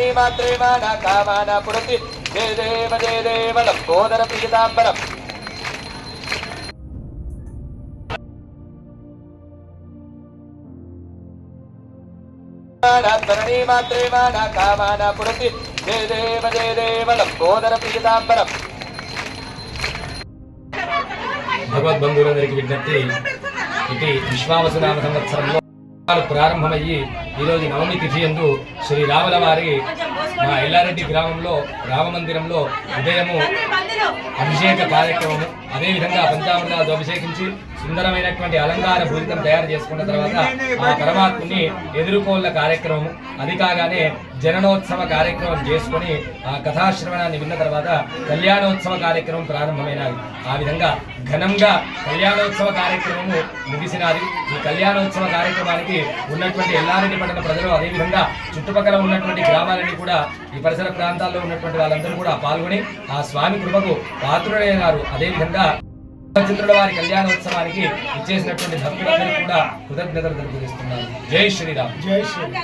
తరణీ మాత్రే మాన కామాన పురతి జయ దేవ లంబోదర పీతాంబరం తరణీ మాత్రే మాన కామాన పురతి జయ దేవ లంబోదర పీతాంబరం. భగవద్బంధువులందరికీ విజ్ఞప్తి, ఇది విశ్వావసునామ సంవత్సరంలో ప్రారంభమయ్యి ఈరోజు నవమి తిథి యందు శ్రీరాముల వారి మా ఎల్లారెడ్డి గ్రామంలో రామమందిరంలో ఉదయము అభిషేక కార్యక్రమము, అదేవిధంగా పంచామృతాలతో అభిషేకించి సుందరమైనటువంటి అలంకార భూజితం తయారు చేసుకున్న తర్వాత ఆ పరమాత్ముని ఎదుర్కోళ్ల కార్యక్రమము, అది కాగానే జననోత్సవ కార్యక్రమం చేసుకుని ఆ కథాశ్రవణాన్ని విన్న తర్వాత కళ్యాణోత్సవ కార్యక్రమం ప్రారంభమైనది. ఆ విధంగా ఘనంగా కళ్యాణోత్సవ కార్యక్రమము ముగిసినది. ఈ కళ్యాణోత్సవ కార్యక్రమానికి ఉన్నటువంటి ఎల్లారెడ్డి పట్టణ ప్రజలు, అదేవిధంగా చుట్టుపక్కల ఉన్నటువంటి గ్రామాలన్నీ కూడా, ఈ పరిసర ప్రాంతాల్లో ఉన్నటువంటి వాళ్ళందరూ కూడా పాల్గొని ఆ స్వామి కృపకు పాత్రుడైనారు. అదేవిధంగా రామచంద్రుల వారి కళ్యాణోత్సవానికి ఇచ్చేసినటువంటి భక్తులందరూ కూడా కృతజ్ఞతలు తెలుపుతున్నారు. జై శ్రీరామ్. జై శ్రీరామ్.